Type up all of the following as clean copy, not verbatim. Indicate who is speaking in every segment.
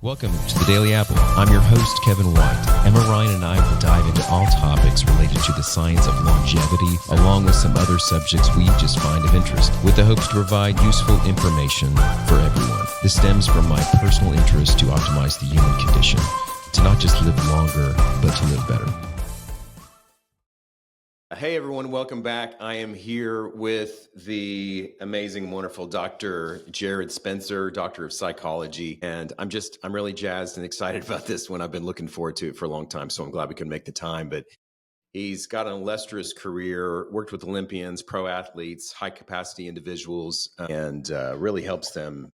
Speaker 1: Welcome to the Daily Apple. I'm your host, Kevin White. Emma Ryan and I will dive into all topics related to the science of longevity, along with some other subjects we just find of interest, with the hopes to provide useful information for everyone. This stems from my personal interest to optimize the human condition, to not just live longer, but to live better. Hey everyone, welcome back. I am here with the amazing, wonderful Dr. Jarrod Spencer, Doctor of Psychology. And I'm really jazzed and excited about this one. I've been looking forward to it for a long time, so I'm glad we could make the time. But he's got an illustrious career, worked with Olympians, pro athletes, high capacity individuals, and really helps them,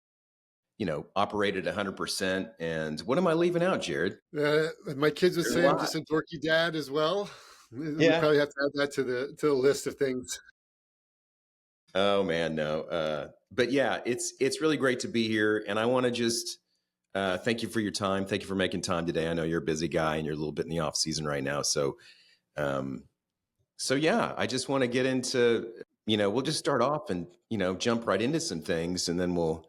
Speaker 1: operate at 100%. And what am I leaving out, Jarrod?
Speaker 2: My kids would say I'm just a dorky dad as well. We probably have to add that to the list of things.
Speaker 1: Oh man, no. But yeah, it's really great to be here, and I want to just thank you for your time. Thank you for making time today. I know you're a busy guy, and you're a little bit in the off season right now. So yeah, I just want to get into we'll just start off and jump right into some things, and then we'll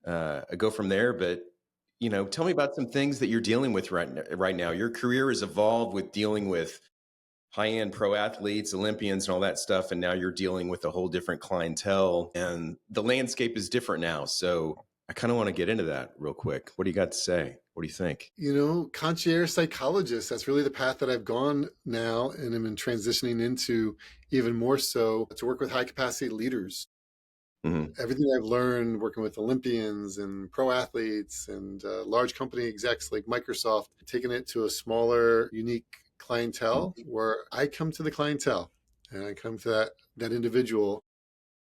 Speaker 1: go from there. But tell me about some things that you're dealing with right now. Your career has evolved with dealing with high-end pro athletes, Olympians, and all that stuff. And now you're dealing with a whole different clientele, and the landscape is different now. So I kind of want to get into that real quick. What do you got to say? What do you think?
Speaker 2: Concierge psychologist, that's really the path that I've gone now, and I'm transitioning into even more so to work with high capacity leaders. Mm-hmm. Everything I've learned working with Olympians and pro athletes and large company execs like Microsoft, taking it to a smaller, unique clientele where I come to the clientele and I come to that individual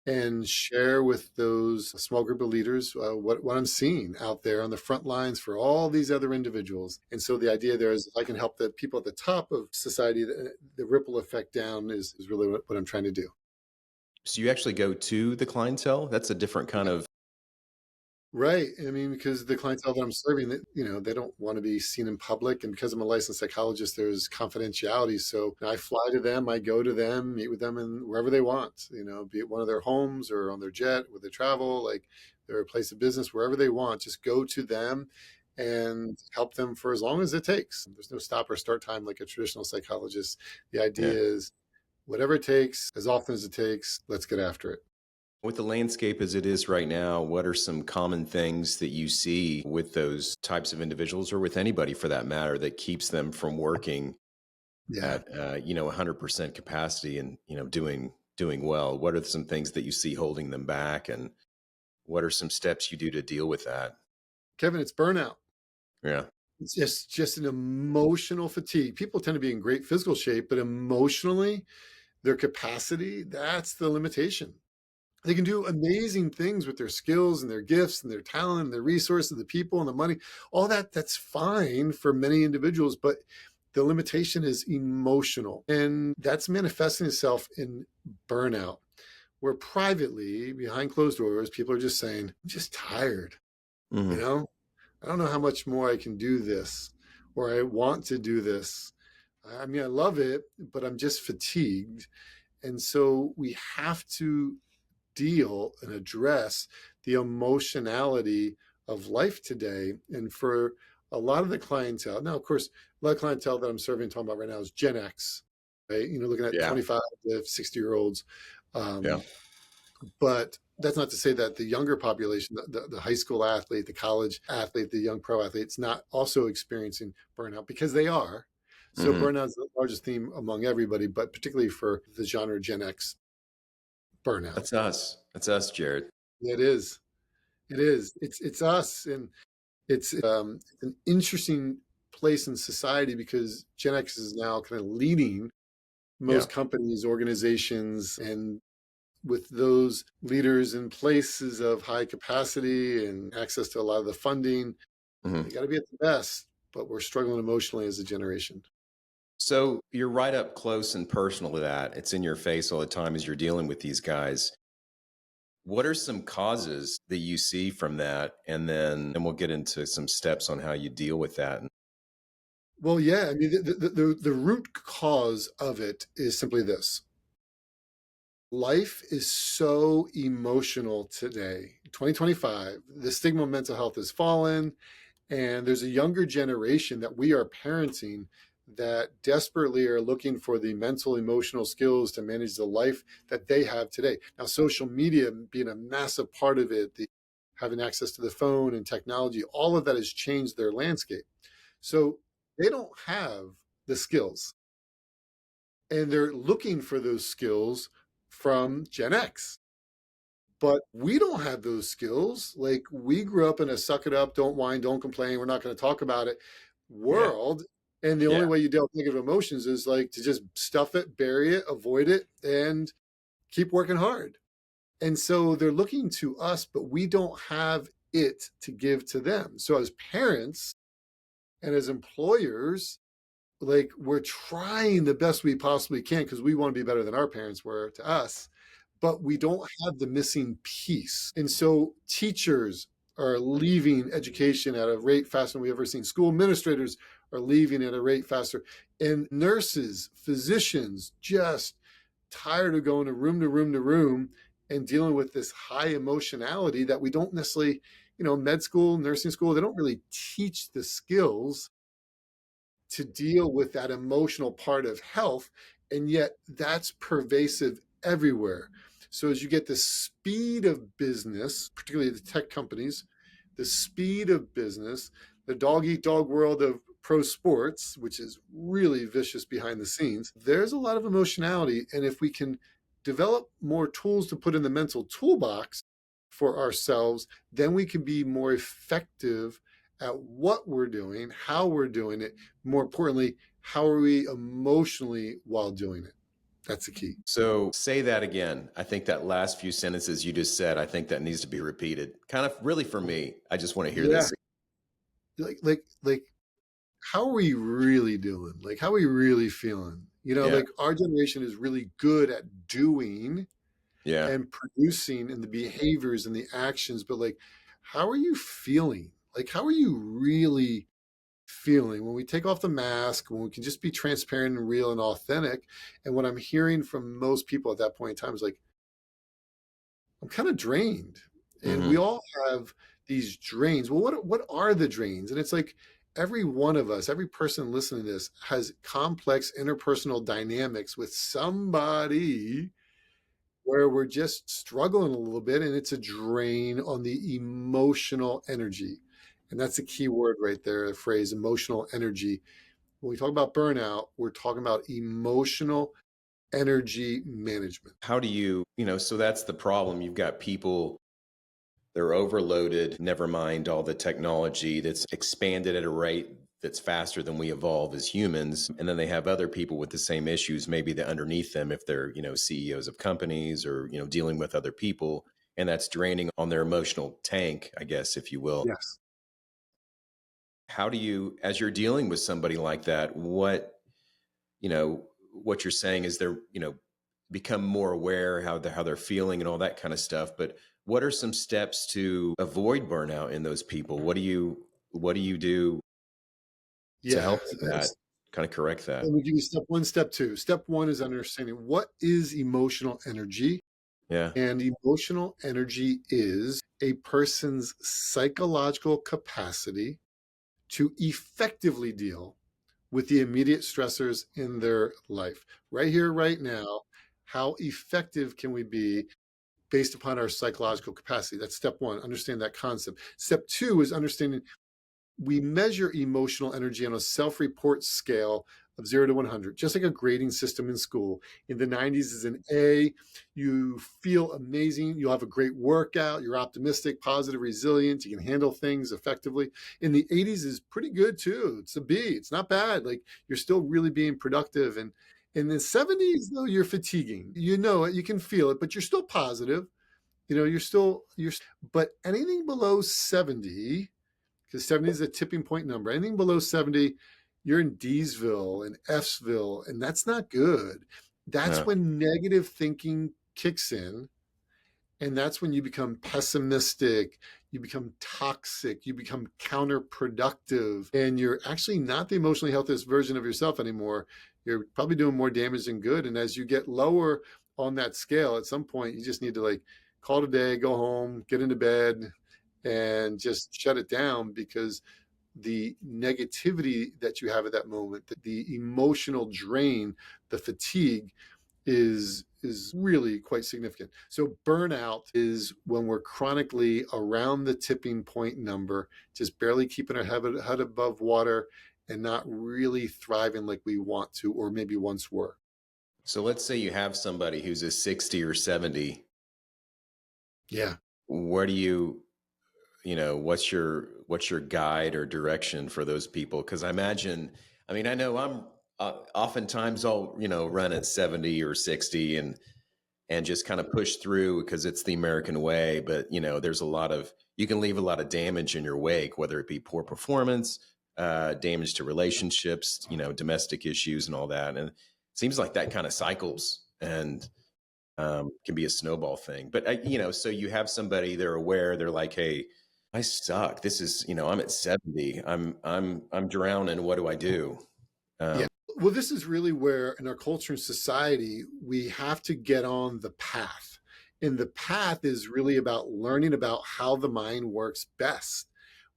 Speaker 2: and share with those small group of leaders what I'm seeing out there on the front lines for all these other individuals. And so the idea there is if I can help the people at the top of society, the ripple effect down is really what I'm trying to do.
Speaker 1: So you actually go to the clientele? That's a different kind of...
Speaker 2: Right. I mean, because the clientele that I'm serving, they don't want to be seen in public. And because I'm a licensed psychologist, there's confidentiality. So I fly to them, I go to them, meet with them and wherever they want, be it one of their homes or on their jet, where they travel, like their place of business, wherever they want, just go to them and help them for as long as it takes. There's no stop or start time like a traditional psychologist. The idea is whatever it takes, as often as it takes, let's get after it.
Speaker 1: With the landscape as it is right now, what are some common things that you see with those types of individuals, or with anybody for that matter, that keeps them from working at 100% capacity and doing well? What are some things that you see holding them back, and what are some steps you do to deal with that?
Speaker 2: Kevin, it's burnout.
Speaker 1: Yeah.
Speaker 2: It's just an emotional fatigue. People tend to be in great physical shape, but emotionally, their capacity, that's the limitation. They can do amazing things with their skills and their gifts and their talent and their resources, the people and the money, all that. That's fine for many individuals, but the limitation is emotional. And that's manifesting itself in burnout, where privately, behind closed doors, people are just saying, I'm just tired. Mm-hmm. I don't know how much more I can do this, or I want to do this. I mean, I love it, but I'm just fatigued. And so we have to deal and address the emotionality of life today. And for a lot of the clientele, now, of course, a lot of clientele that I'm serving, talking about right now is Gen X, right? Looking at 25 to 60-year-olds. But that's not to say that the younger population, the high school athlete, the college athlete, the young pro athlete, is not also experiencing burnout, because they are. So burnout is the largest theme among everybody, but particularly for the genre Gen X. Burnout.
Speaker 1: That's us, Jarrod.
Speaker 2: It is. It's us, and it's an interesting place in society because Gen X is now kind of leading most companies, organizations, and with those leaders in places of high capacity and access to a lot of the funding, they got to be at the best. But we're struggling emotionally as a generation.
Speaker 1: So you're right up close and personal to that. It's in your face all the time as you're dealing with these guys. What are some causes that you see from that? And we'll get into some steps on how you deal with that.
Speaker 2: Well, I mean, the root cause of it is simply this. Life is so emotional today. 2025, the stigma of mental health has fallen. And there's a younger generation that we are parenting that desperately are looking for the mental, emotional skills to manage the life that they have today. Now, social media being a massive part of it, the having access to the phone and technology, all of that has changed their landscape. So they don't have the skills, and they're looking for those skills from Gen X. But we don't have those skills. Like, we grew up in a suck it up, don't whine, don't complain, we're not going to talk about it
Speaker 1: Yeah.
Speaker 2: world. And the only
Speaker 1: Yeah.
Speaker 2: way you deal with negative emotions is like to just stuff it, bury it, avoid it, and keep working hard. And so they're looking to us, but we don't have it to give to them. So as parents and as employers, like, we're trying the best we possibly can because we want to be better than our parents were to us, but we don't have the missing piece. And so teachers are leaving education at a rate faster than we've ever seen. School administrators are leaving at a rate faster. And nurses, physicians, just tired of going to room to room to room and dealing with this high emotionality that we don't necessarily, med school, nursing school, they don't really teach the skills to deal with that emotional part of health. And yet that's pervasive everywhere. So as you get the speed of business, particularly the tech companies, the speed of business, the dog eat dog world of pro sports, which is really vicious behind the scenes, there's a lot of emotionality. And if we can develop more tools to put in the mental toolbox for ourselves, then we can be more effective at what we're doing, how we're doing it. More importantly, how are we emotionally while doing it? That's the key.
Speaker 1: So say that again. I think that last few sentences you just said, I think that needs to be repeated. Kind of really for me. I just want to hear
Speaker 2: Yeah.
Speaker 1: this.
Speaker 2: Like, how are we really doing? Like, how are we really feeling?
Speaker 1: Yeah.
Speaker 2: Like, our generation is really good at doing
Speaker 1: Yeah.
Speaker 2: and producing and the behaviors and the actions, but like, how are you feeling? Like, how are you really feeling when we take off the mask, when we can just be transparent and real and authentic? And what I'm hearing from most people at that point in time is like, I'm kind of drained. And we
Speaker 1: Hmm.
Speaker 2: all have these drains. Well, what are the drains? And it's like every one of us, every person listening to this has complex interpersonal dynamics with somebody where we're just struggling a little bit, and it's a drain on the emotional energy. And that's a key word right there, the phrase emotional energy. When we talk about burnout, we're talking about emotional energy management.
Speaker 1: How do so that's the problem. You've got people, they're overloaded, never mind all the technology that's expanded at a rate that's faster than we evolve as humans. And then they have other people with the same issues, maybe that underneath them, if they're, CEOs of companies or, dealing with other people. And that's draining on their emotional tank, I guess, if you will.
Speaker 2: Yes.
Speaker 1: How do you, as you're dealing with somebody like that, what you're saying is they're, become more aware how they're feeling and all that kind of stuff. But what are some steps to avoid burnout in those people? What do you do to
Speaker 2: Yeah.
Speaker 1: help with that? Kind of correct that.
Speaker 2: Let me give you step one, step two. Step one is understanding what is emotional energy.
Speaker 1: Yeah.
Speaker 2: And emotional energy is a person's psychological capacity to effectively deal with the immediate stressors in their life. Right here, right now, how effective can we be based upon our psychological capacity? That's step one, understand that concept. Step two is understanding we measure emotional energy on a self-report scale of 0 to 100, just like a grading system in school. In the 90s is an A. You feel amazing. You'll have a great workout. You're optimistic, positive, resilient. You can handle things effectively. In the 80s is pretty good too. It's a B. It's not bad. Like, you're still really being productive. And in the 70s, though, you're fatiguing. You know it. You can feel it, but you're still positive. But anything below 70, because 70 is a tipping point number. Anything below 70, you're in Dsville and Fsville, and that's not good. That's
Speaker 1: Yeah.
Speaker 2: when negative thinking kicks in, and that's when you become pessimistic, you become toxic, you become counterproductive, and you're actually not the emotionally healthiest version of yourself anymore. You're probably doing more damage than good. And as you get lower on that scale, at some point, you just need to like call it a day, go home, get into bed, and just shut it down, because the negativity that you have at that moment, the emotional drain, the fatigue is really quite significant. So burnout is when we're chronically around the tipping point number, just barely keeping our head above water and not really thriving like we want to, or maybe once were.
Speaker 1: So let's say you have somebody who's a 60 or 70.
Speaker 2: Yeah.
Speaker 1: Where do what's your guide or direction for those people? Because I know I'm oftentimes I'll run at 70 or 60 and just kind of push through because it's the American way. But there's a lot of you can leave a lot of damage in your wake, whether it be poor performance, damage to relationships, domestic issues, and all that. And it seems like that kind of cycles and can be a snowball thing. But so you have somebody, they're aware, they're like, hey, I suck. This is, I'm at 70. I'm drowning. What do I do?
Speaker 2: Yeah.
Speaker 1: Um,
Speaker 2: Well, this is really where in our culture and society, we have to get on the path. And the path is really about learning about how the mind works best.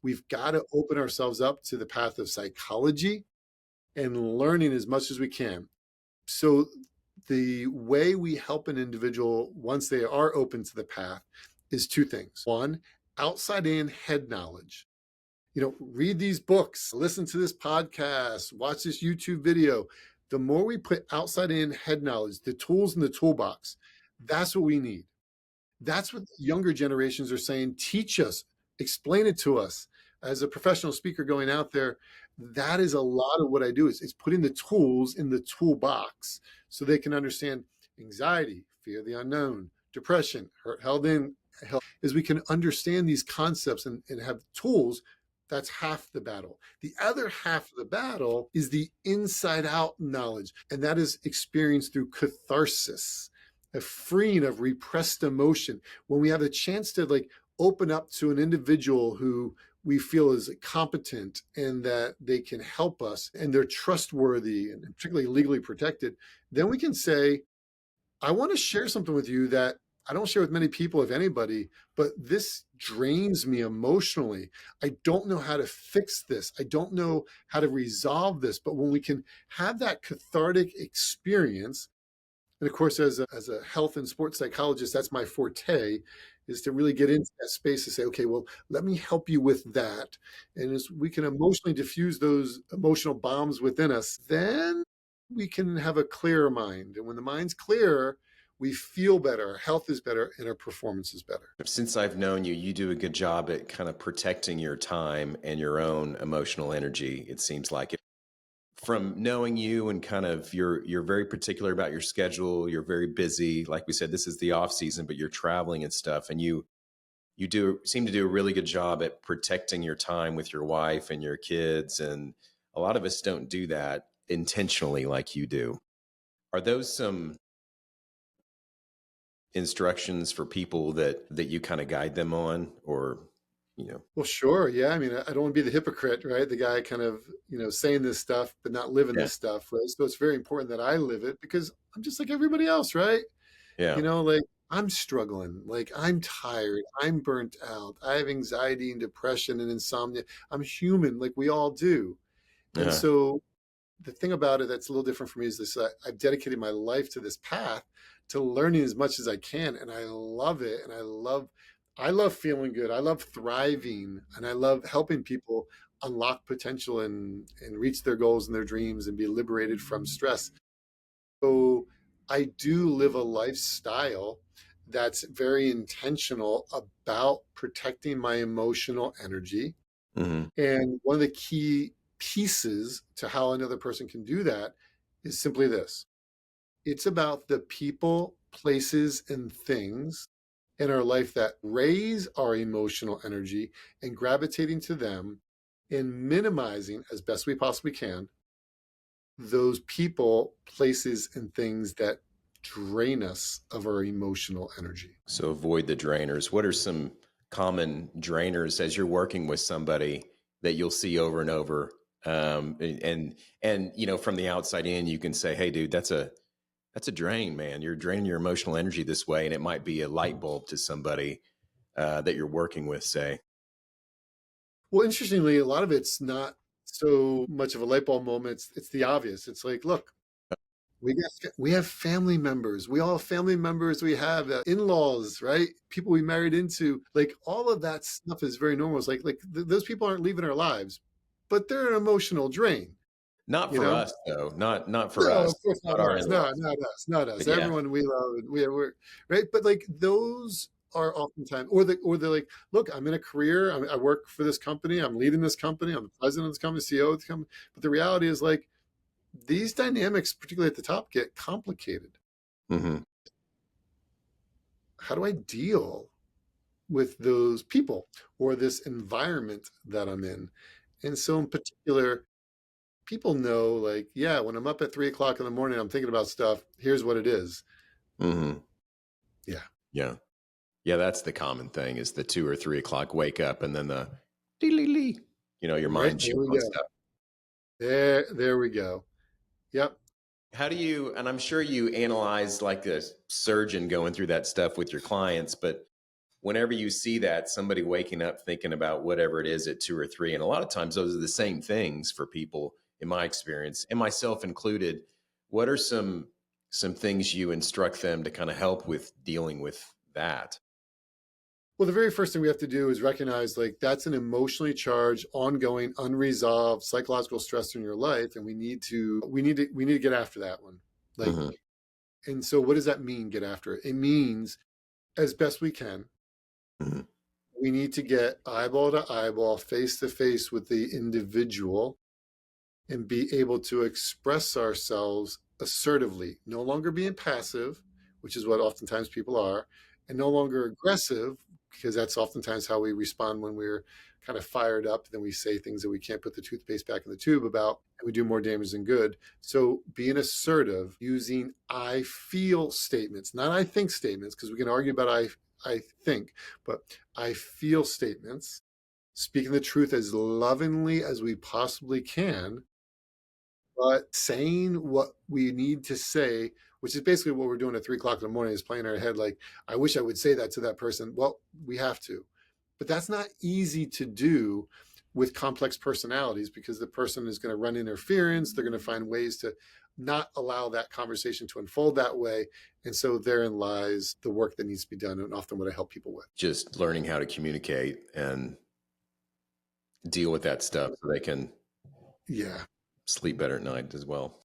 Speaker 2: We've got to open ourselves up to the path of psychology and learning as much as we can. So, the way we help an individual once they are open to the path is two things. One, outside in head knowledge. Read these books, listen to this podcast, watch this YouTube video. The more we put outside in head knowledge, the tools in the toolbox, that's what we need. That's what younger generations are saying. Teach us, explain it to us. As a professional speaker going out there, that is a lot of what I do is putting the tools in the toolbox so they can understand anxiety, fear of the unknown, depression, held in, is we can understand these concepts and have tools. That's half the battle. The other half of the battle is the inside out knowledge, and that is experienced through catharsis, a freeing of repressed emotion. When we have a chance to open up to an individual who we feel is competent and that they can help us and they're trustworthy and particularly legally protected, then we can say, I want to share something with you that I don't share with many people, if anybody, but this drains me emotionally. I don't know how to fix this. I don't know how to resolve this. But when we can have that cathartic experience, and of course, as a health and sports psychologist, that's my forte, is to really get into that space to say, okay, well, let me help you with that. And as we can emotionally diffuse those emotional bombs within us, then we can have a clearer mind. And when the mind's clear, we feel better, our health is better, and our performance is better.
Speaker 1: since I've known you, you do a good job at kind of protecting your time and your own emotional energy. It seems like from knowing you and kind of you're very particular about your schedule. You're very busy. Like we said, this is the off season, but you're traveling and stuff. And you do seem to do a really good job at protecting your time with your wife and your kids. And a lot of us don't do that intentionally like you do. Are those some instructions for people that you kind of guide them on, or
Speaker 2: Well, sure. Yeah. I mean, I don't want to be the hypocrite, right? The guy kind of, saying this stuff, but not living
Speaker 1: yeah,
Speaker 2: this stuff, right? So it's very important that I live it because I'm just like everybody else, right?
Speaker 1: yeah,
Speaker 2: Like I'm struggling, like I'm tired, I'm burnt out, I have anxiety and depression and insomnia. I'm human, like we all do. And
Speaker 1: uh-huh.
Speaker 2: so the thing about it that's a little different for me is this: I've dedicated my life to this path, to learning as much as I can, and I love it. And I love feeling good. I love thriving, and I love helping people unlock potential and reach their goals and their dreams and be liberated from stress. So I do live a lifestyle that's very intentional about protecting my emotional energy.
Speaker 1: Hmm.
Speaker 2: And one of the key pieces to how another person can do that is simply this: it's about the people, places, and things in our life that raise our emotional energy and gravitating to them and minimizing as best we possibly can those people, places, and things that drain us of our emotional energy.
Speaker 1: So avoid the drainers. What are some common drainers as you're working with somebody that you'll see over and over? And from the outside in, you can say, "Hey, dude, that's a drain, man. You're draining your emotional energy this way," and it might be a light bulb to somebody that you're working with. Say,
Speaker 2: Well, interestingly, a lot of it's not so much of a light bulb moment. It's the obvious. It's like, look, we have family members. We all have family members. We have in-laws, right? People we married into. Like all of that stuff is very normal. It's those people aren't leaving our lives, but they're an emotional drain.
Speaker 1: Not
Speaker 2: You
Speaker 1: for
Speaker 2: know?
Speaker 1: us though. Not for
Speaker 2: No,
Speaker 1: us.
Speaker 2: of course not
Speaker 1: Not our
Speaker 2: us. No,
Speaker 1: in-laws.
Speaker 2: not us. Not us.
Speaker 1: But yeah.
Speaker 2: Everyone we love, we're right. But like those are oftentimes, or they're like, look, I'm in a career. I work for this company. I'm leading this company. I'm the president of this company, CEO of the company. But the reality is like these dynamics, particularly at the top, get complicated.
Speaker 1: Hmm.
Speaker 2: How do I deal with those people or this environment that I'm in? And so, in particular, people know, like, yeah, when I'm up at 3 o'clock in the morning, I'm thinking about stuff. Here's what it is.
Speaker 1: Hmm.
Speaker 2: Yeah.
Speaker 1: Yeah. Yeah. That's the common thing is the 2 or 3 o'clock wake up and then the dee, your
Speaker 2: Right.
Speaker 1: mind
Speaker 2: There
Speaker 1: chews
Speaker 2: we
Speaker 1: on
Speaker 2: go.
Speaker 1: stuff.
Speaker 2: There we go. Yep.
Speaker 1: How do you, and I'm sure you analyze like a surgeon going through that stuff with your clients, but whenever you see that somebody waking up thinking about whatever it is at 2 or 3, and a lot of times those are the same things for people in my experience, and myself included, what are some things you instruct them to kind of help with dealing with that?
Speaker 2: Well, the very first thing we have to do is recognize like that's an emotionally charged, ongoing, unresolved psychological stressor in your life, and we need to get after that one. Like,
Speaker 1: Hmm.
Speaker 2: and so what does that mean? Get after it. It means as best we can,
Speaker 1: Hmm.
Speaker 2: we need to get eyeball to eyeball, face to face with the individual and be able to express ourselves assertively, no longer being passive, which is what oftentimes people are, and no longer aggressive, because that's oftentimes how we respond when we're kind of fired up. Then we say things that we can't put the toothpaste back in the tube about, and we do more damage than good. So being assertive, using I feel statements, not I think statements, because we can argue about I think, but I feel statements, speaking the truth as lovingly as we possibly can, but saying what we need to say, which is basically what we're doing at 3 o'clock in the morning, is playing in our head like, I wish I would say that to that person. Well, we have to. But that's not easy to do with complex personalities because the person is going to run interference. They're going to find ways to not allow that conversation to unfold that way. And so therein lies the work that needs to be done and often what I help people with.
Speaker 1: Just learning how to communicate and deal with that stuff so they can
Speaker 2: Yeah.
Speaker 1: sleep better at night as well.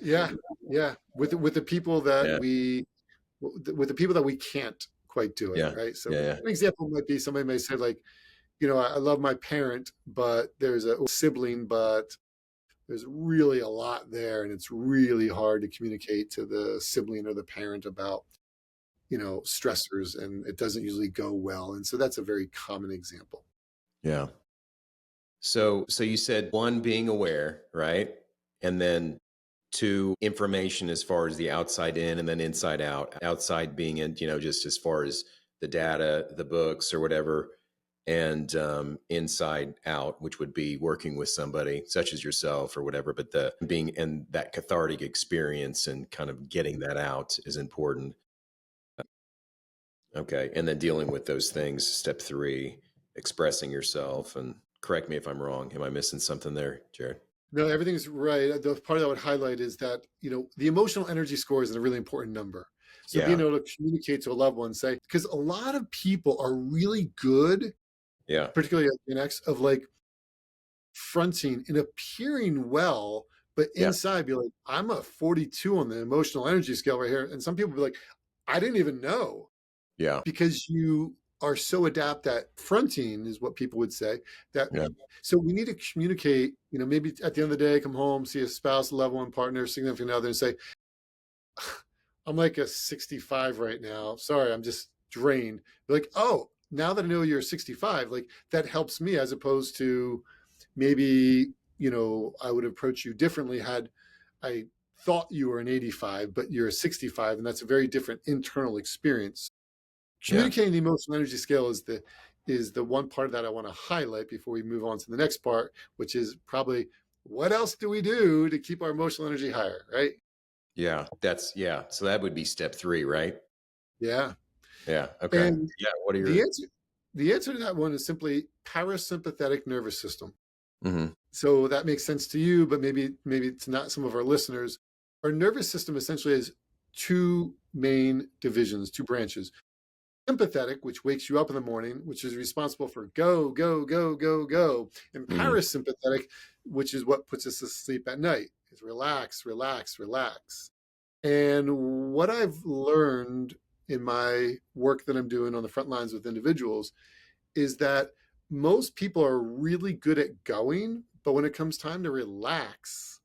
Speaker 2: Yeah. Yeah. With the people that
Speaker 1: Yeah.
Speaker 2: we can't quite do it,
Speaker 1: Yeah.
Speaker 2: right? So
Speaker 1: Yeah. Yeah.
Speaker 2: an example might be somebody may say like, I love my parent, but there's a sibling, but there's really a lot there, and it's really hard to communicate to the sibling or the parent about, stressors, and it doesn't usually go well. And so that's a very common example.
Speaker 1: Yeah. So you said one, being aware, right? And then two, information as far as the outside in and then inside out. Outside being in, just as far as the data, the books or whatever, and inside out, which would be working with somebody such as yourself or whatever. But the being and that cathartic experience and kind of getting that out is important. Okay. And then dealing with those things, step three, expressing yourself. And correct me if I'm wrong. Am I missing something there, Jarrod?
Speaker 2: No, everything's right. The part that I would highlight is that, the emotional energy score is a really important number. So being
Speaker 1: Yeah.
Speaker 2: able to communicate to a loved one, say, because a lot of people are really good,
Speaker 1: Yeah.
Speaker 2: particularly at Gen X, of like fronting and appearing well, but
Speaker 1: Yeah.
Speaker 2: inside be like, I'm a 42 on the emotional energy scale right here. And some people be like, I didn't even know,
Speaker 1: Yeah.
Speaker 2: because you are so adept at fronting, is what people would say. That
Speaker 1: Yeah.
Speaker 2: so we need to communicate, maybe at the end of the day, come home, see a spouse, a loved one, partner, significant other, and say, I'm like a 65 right now. Sorry, I'm just drained. Be like, oh, now that I know you're 65, like that helps me, as opposed to maybe, I would approach you differently had I thought you were an 85, but you're a 65, and that's a very different internal experience.
Speaker 1: Yeah.
Speaker 2: Communicating the emotional energy scale is the one part that I want to highlight before we move on to the next part, which is probably what else do we do to keep our emotional energy higher, right?
Speaker 1: Yeah. Yeah. So that would be step three, right?
Speaker 2: Yeah.
Speaker 1: Yeah. Okay.
Speaker 2: And
Speaker 1: Yeah. What are
Speaker 2: the
Speaker 1: your,
Speaker 2: answer The answer to that one is simply parasympathetic nervous system.
Speaker 1: Hmm.
Speaker 2: So that makes sense to you, but maybe it's not some of our listeners. Our nervous system essentially has two main divisions, two branches. Sympathetic, which wakes you up in the morning, which is responsible for go, go, go, go, go. And
Speaker 1: Hmm.
Speaker 2: parasympathetic, which is what puts us to sleep at night, is relax, relax, relax. And what I've learned in my work that I'm doing on the front lines with individuals is that most people are really good at going, but when it comes time to relax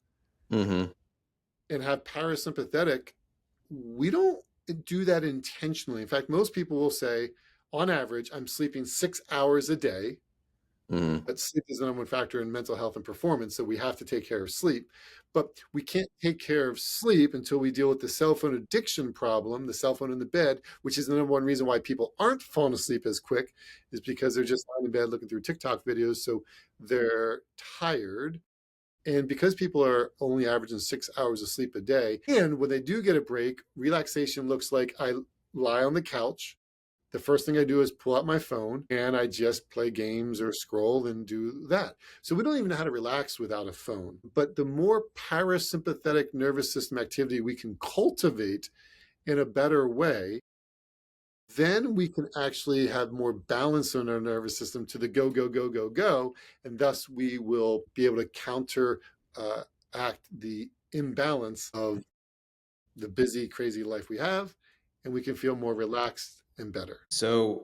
Speaker 1: Hmm.
Speaker 2: and have parasympathetic, we don't do that intentionally. In fact, most people will say, on average, I'm sleeping 6 hours a day,
Speaker 1: Hmm.
Speaker 2: but sleep is the number one factor in mental health and performance. So we have to take care of sleep. But we can't take care of sleep until we deal with the cell phone addiction problem, the cell phone in the bed, which is the number one reason why people aren't falling asleep as quick, is because they're just lying in bed looking through TikTok videos. So they're tired. And because people are only averaging 6 hours of sleep a day, and when they do get a break, relaxation looks like I lie on the couch. The first thing I do is pull out my phone and I just play games or scroll and do that. So we don't even know how to relax without a phone. But the more parasympathetic nervous system activity we can cultivate in a better way, then we can actually have more balance in our nervous system to the go, go, go, go, go. And thus we will be able to counter act the imbalance of the busy, crazy life we have, and we can feel more relaxed and better.
Speaker 1: So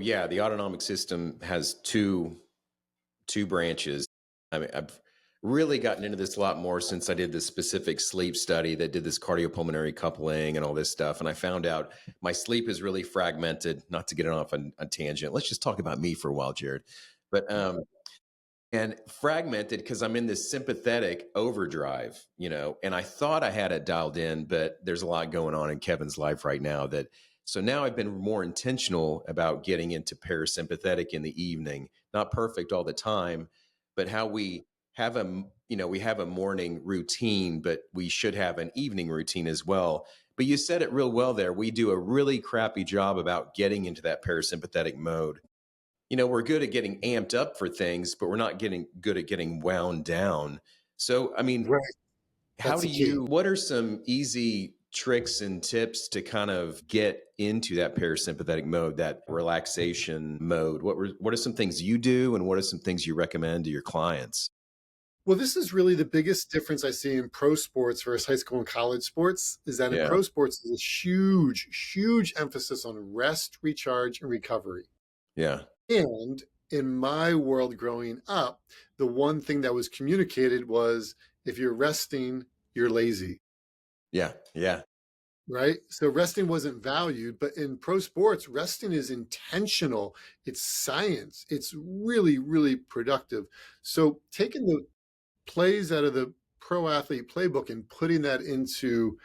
Speaker 1: yeah, the autonomic system has two branches. I mean, I've really gotten into this a lot more since I did this specific sleep study that did this cardiopulmonary coupling and all this stuff. And I found out my sleep is really fragmented. Not to get it off on a tangent. Let's just talk about me for a while, Jarrod. But and fragmented because I'm in this sympathetic overdrive, and I thought I had it dialed in, but there's a lot going on in Kevin's life right now that so now I've been more intentional about getting into parasympathetic in the evening. Not perfect all the time, but how we have we have a morning routine, but we should have an evening routine as well. But you said it real well there. We do a really crappy job about getting into that parasympathetic mode. We're good at getting amped up for things, but we're not getting good at getting wound down. So, I mean,
Speaker 2: Right.
Speaker 1: how
Speaker 2: That's
Speaker 1: do
Speaker 2: the key.
Speaker 1: what are some easy tricks and tips to kind of get into that parasympathetic mode, that relaxation mode? What are some things you do and what are some things you recommend to your clients?
Speaker 2: Well, this is really the biggest difference I see in pro sports versus high school and college sports is that in
Speaker 1: Yeah.
Speaker 2: pro sports, there's a huge, huge emphasis on rest, recharge, and recovery.
Speaker 1: Yeah.
Speaker 2: And in my world growing up, the one thing that was communicated was if you're resting, you're lazy,
Speaker 1: Yeah. Yeah.
Speaker 2: right? So resting wasn't valued, but in pro sports, resting is intentional. It's science. It's really, really productive. So taking the plays out of the pro athlete playbook and putting that into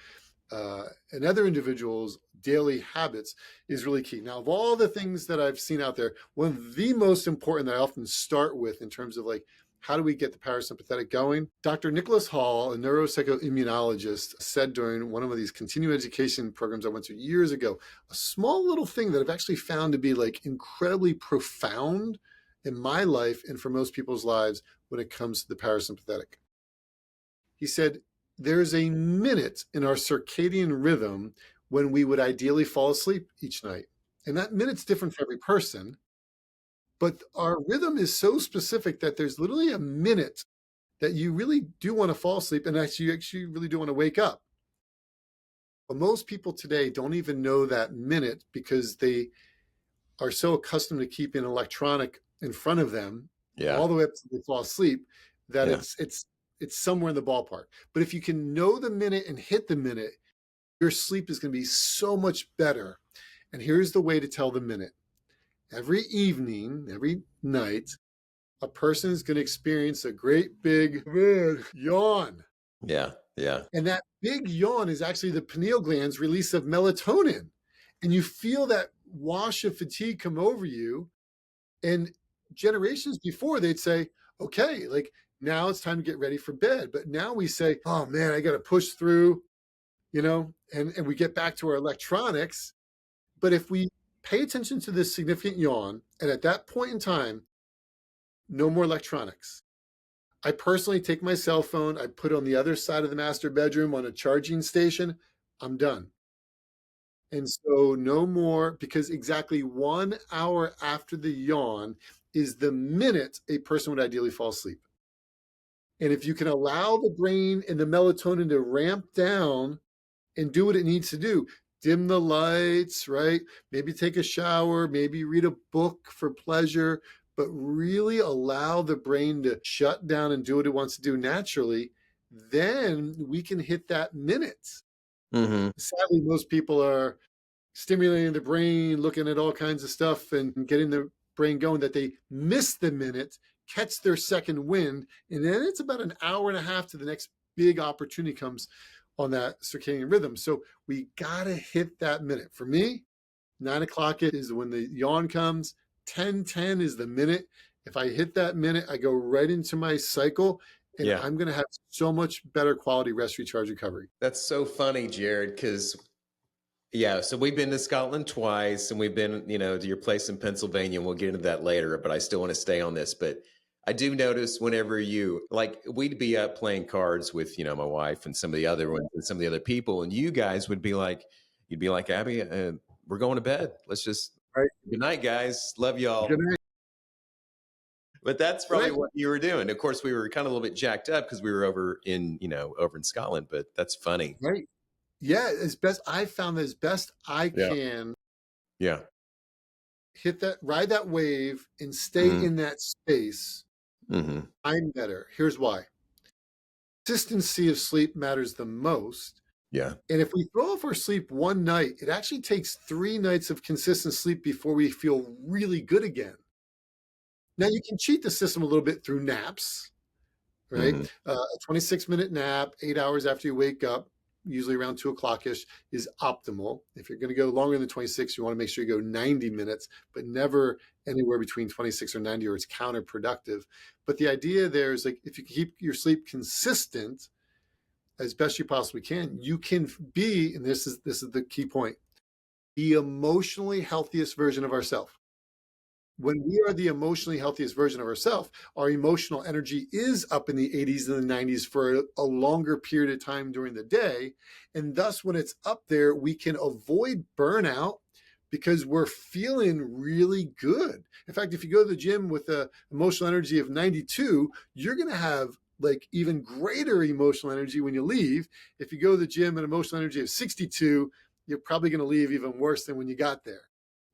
Speaker 2: another individual's daily habits is really key. Now, of all the things that I've seen out there, one of the most important that I often start with in terms of like, how do we get the parasympathetic going? Dr. Nicholas Hall, a neuropsychoimmunologist, said during one of these continuing education programs I went to years ago, a small little thing that I've actually found to be like incredibly profound in my life and for most people's lives when it comes to the parasympathetic. He said, there's a minute in our circadian rhythm when we would ideally fall asleep each night. And that minute's different for every person, but our rhythm is so specific that there's literally a minute that you really do want to fall asleep and actually really do want to wake up. But most people today don't even know that minute because they are so accustomed to keeping an electronic in front of them
Speaker 1: Yeah.
Speaker 2: all the way up to they fall asleep that
Speaker 1: Yeah.
Speaker 2: it's somewhere in the ballpark. But if you can know the minute and hit the minute, your sleep is going to be so much better. And here's the way to tell the minute. Every evening, every night, a person is going to experience a great big yawn.
Speaker 1: Yeah. Yeah.
Speaker 2: And that big yawn is actually the pineal gland's release of melatonin. And you feel that wash of fatigue come over you. And generations before, they'd say, okay, like now it's time to get ready for bed. But now we say, oh man, I got to push through, and we get back to our electronics. But if we pay attention to this significant yawn. And at that point in time, no more electronics. I personally take my cell phone, I put it on the other side of the master bedroom on a charging station. I'm done. And so no more, because exactly 1 hour after the yawn is the minute a person would ideally fall asleep. And if you can allow the brain and the melatonin to ramp down and do what it needs to do, dim the lights, right? Maybe take a shower, maybe read a book for pleasure, but really allow the brain to shut down and do what it wants to do naturally, then we can hit that minute.
Speaker 1: Hmm.
Speaker 2: Sadly, most people are stimulating the brain, looking at all kinds of stuff and getting the brain going that they miss the minute, catch their second wind, and then it's about an hour and a half to the next big opportunity comes on that circadian rhythm. So we gotta hit that minute. For me, 9 o'clock is when the yawn comes. 10:10 is the minute. If I hit that minute, I go right into my cycle, and
Speaker 1: Yeah.
Speaker 2: I'm gonna have so much better quality rest, recharge, recovery.
Speaker 1: That's so funny, Jared, because yeah, so we've been to Scotland twice and we've been, to your place in Pennsylvania, and we'll get into that later, but I still want to stay on this. But I do notice whenever we'd be up playing cards with, my wife and some of the other ones and some of the other people, and you guys you'd be like, Abby, we're going to bed. Let's just,
Speaker 2: Right?
Speaker 1: good night, guys. Love y'all.
Speaker 2: Good night.
Speaker 1: But that's probably
Speaker 2: Right?
Speaker 1: what you were doing. Of course, we were kind of a little bit jacked up because we were over in Scotland, but that's funny.
Speaker 2: Right. Yeah, as best I found that as best I
Speaker 1: Yeah.
Speaker 2: can
Speaker 1: Yeah.
Speaker 2: hit that, ride that wave and stay
Speaker 1: Hmm.
Speaker 2: in that space,
Speaker 1: Hmm.
Speaker 2: I'm better. Here's why. Consistency of sleep matters the most.
Speaker 1: Yeah.
Speaker 2: And if we throw off our sleep one night, it actually takes 3 nights of consistent sleep before we feel really good again. Now you can cheat the system a little bit through naps, right?
Speaker 1: Hmm.
Speaker 2: A 26-minute nap, 8 hours after you wake up, usually around 2 o'clock-ish, is optimal. If you're going to go longer than 26, you want to make sure you go 90 minutes, but never anywhere between 26 or 90, or it's counterproductive. But the idea there is, like, if you keep your sleep consistent as best you possibly can, you can be, and this is the key point, the emotionally healthiest version of ourselves. When we are the emotionally healthiest version of ourselves, our emotional energy is up in the 80s and the 90s for a longer period of time during the day. And thus, when it's up there, we can avoid burnout because we're feeling really good. In fact, if you go to the gym with an emotional energy of 92, you're going to have like even greater emotional energy when you leave. If you go to the gym at emotional energy of 62, you're probably going to leave even worse than when you got there.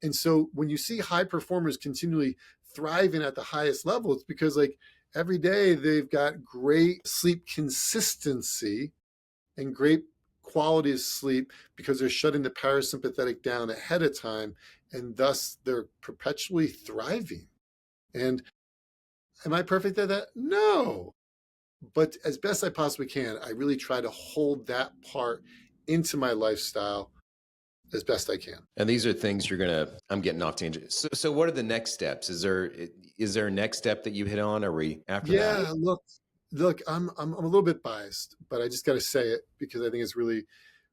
Speaker 2: And so when you see high performers continually thriving at the highest level, it's because, like, every day they've got great sleep consistency and great quality of sleep because they're shutting the parasympathetic down ahead of time, and thus they're perpetually thriving. And am I perfect at that? No. But as best I possibly can, I really try to hold that part into my lifestyle as best I can.
Speaker 1: And these are things I'm getting off tangent. So what are the next steps? Is there a next step that you hit on? Are we after that?
Speaker 2: Yeah, look, I'm a little bit biased, but I just got to say it because I think it's really,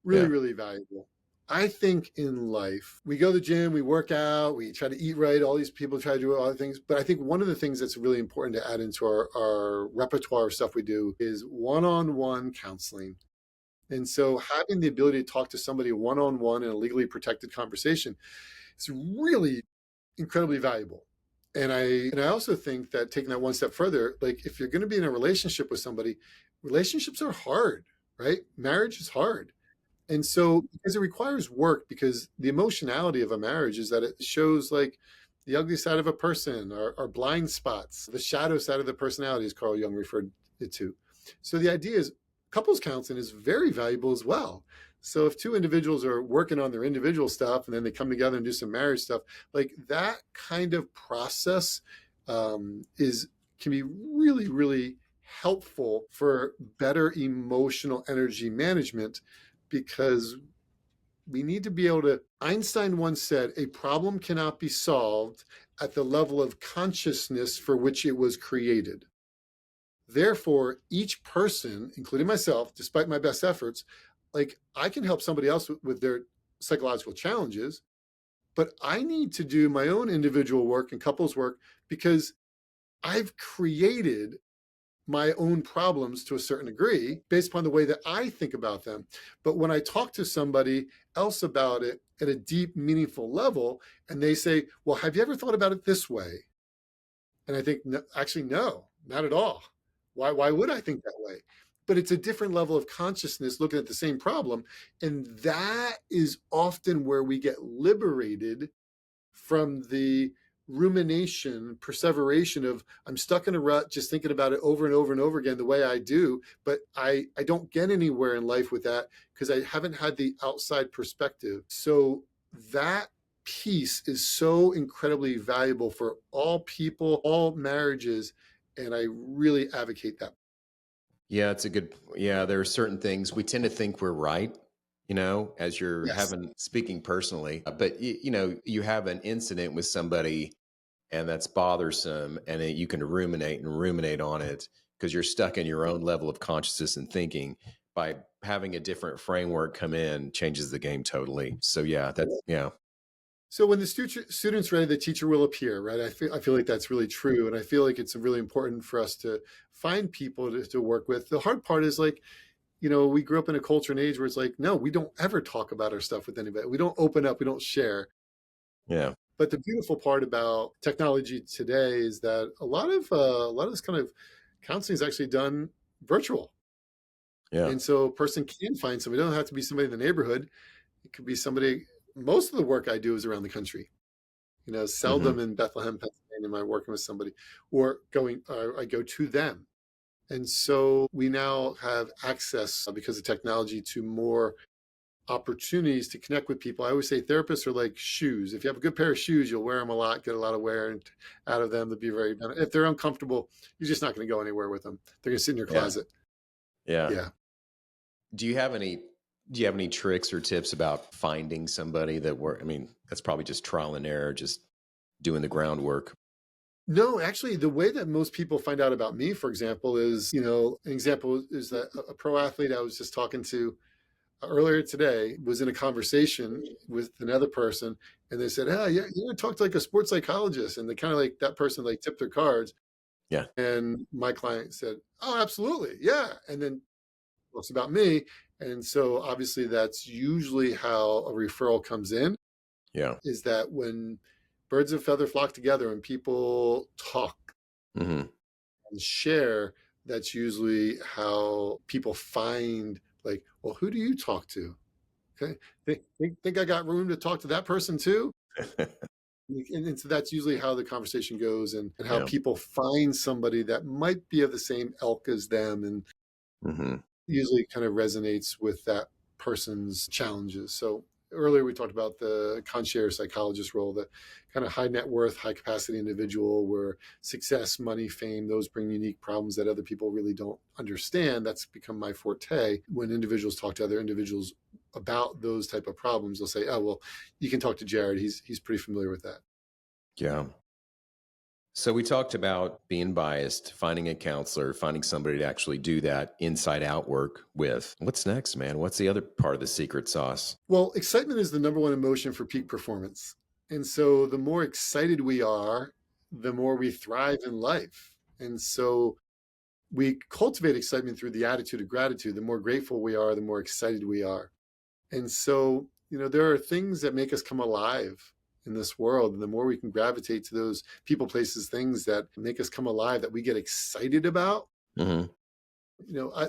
Speaker 2: really,
Speaker 1: Yeah.
Speaker 2: really valuable. I think in life, we go to the gym, we work out, we try to eat right. All these people try to do all the things. But I think one of the things that's really important to add into our repertoire of stuff we do is one-on-one counseling. And so having the ability to talk to somebody one-on-one in a legally protected conversation is really incredibly valuable. And I also think that taking that one step further, like, if you're going to be in a relationship with somebody, relationships are hard, right? Marriage is hard. And so, because it requires work, because the emotionality of a marriage is that it shows, like, the ugly side of a person, our blind spots, the shadow side of the personality, as Carl Jung referred it to. So the idea is couples counseling is very valuable as well. So if two individuals are working on their individual stuff and then they come together and do some marriage stuff, like, that kind of process is can be really, really helpful for better emotional energy management, because we need to be able to. Einstein once said, a problem cannot be solved at the level of consciousness for which it was created. Therefore, each person, including myself, despite my best efforts, like, I can help somebody else with their psychological challenges, but I need to do my own individual work and couples work because I've created my own problems to a certain degree based upon the way that I think about them. But when I talk to somebody else about it at a deep, meaningful level, and they say, well, have you ever thought about it this way? And I think, no, actually, no, not at all. Why would I think that way? But it's a different level of consciousness looking at the same problem. And that is often where we get liberated from the rumination, perseveration of I'm stuck in a rut, just thinking about it over and over and over again the way I do, but I don't get anywhere in life with that because I haven't had the outside perspective. So that piece is so incredibly valuable for all people, all marriages, and I really advocate that.
Speaker 1: Yeah, it's a good. Yeah, there are certain things we tend to think we're right, as you're
Speaker 2: Yes.
Speaker 1: having speaking personally, but you have an incident with somebody and that's bothersome, and you can ruminate on it because you're stuck in your own level of consciousness and thinking. By having a different framework come in changes the game totally. So yeah, that's yeah.
Speaker 2: So when the student's ready, the teacher will appear, right? I feel like that's really true. And I feel like it's really important for us to find people to work with. The hard part is like, we grew up in a culture and age where it's like, no, we don't ever talk about our stuff with anybody. We don't open up, we don't share.
Speaker 1: Yeah.
Speaker 2: But the beautiful part about technology today is that a lot of this kind of counseling is actually done virtual.
Speaker 1: Yeah.
Speaker 2: And so a person can find somebody. It don't have to be somebody in the neighborhood. It could be somebody. Most of the work I do is around the country.
Speaker 1: Hmm.
Speaker 2: Seldom in Bethlehem, Pennsylvania, am I working with somebody or I go to them. And so we now have access because of technology to more opportunities to connect with people. I always say therapists are like shoes. If you have a good pair of shoes, you'll wear them a lot, get a lot of wear out of them. They'll be if they're uncomfortable, you're just not going to go anywhere with them. They're going to sit in your
Speaker 1: Yeah.
Speaker 2: closet.
Speaker 1: Yeah.
Speaker 2: Yeah.
Speaker 1: Do you have any tricks or tips about finding somebody that work? I mean, that's probably just trial and error, just doing the groundwork.
Speaker 2: No, actually, the way that most people find out about me, for example, is, an example is that a pro athlete I was just talking to earlier today was in a conversation with another person, and they said, "Oh, yeah, you ever talk to like a sports psychologist?" And they kind of like that person like tipped their cards,
Speaker 1: Yeah.
Speaker 2: and my client said, "Oh, absolutely, yeah." And then talks about me, and so obviously that's usually how a referral comes in.
Speaker 1: Yeah.
Speaker 2: Is that when birds of feather flock together and people talk
Speaker 1: Hmm.
Speaker 2: and share, that's usually how people find like, well, who do you talk to? Okay. Think I got room to talk to that person too? And so that's usually how the conversation goes and how
Speaker 1: Yeah.
Speaker 2: people find somebody that might be of the same ilk as them and
Speaker 1: Hmm.
Speaker 2: usually kind of resonates with that person's challenges. So earlier we talked about the concierge psychologist role, the kind of high net worth, high capacity individual where success, money, fame, those bring unique problems that other people really don't understand. That's become my forte. When individuals talk to other individuals about those type of problems, they'll say, oh, well, you can talk to Jarrod. He's pretty familiar with that.
Speaker 1: Yeah. So we talked about being biased, finding a counselor, finding somebody to actually do that inside out work with. What's next, man? What's the other part of the secret sauce?
Speaker 2: Well, excitement is the number one emotion for peak performance. And so the more excited we are, the more we thrive in life. And so we cultivate excitement through the attitude of gratitude. The more grateful we are, the more excited we are. And so, there are things that make us come alive in this world. And the more we can gravitate to those people, places, things that make us come alive, that we get excited about,
Speaker 1: Hmm.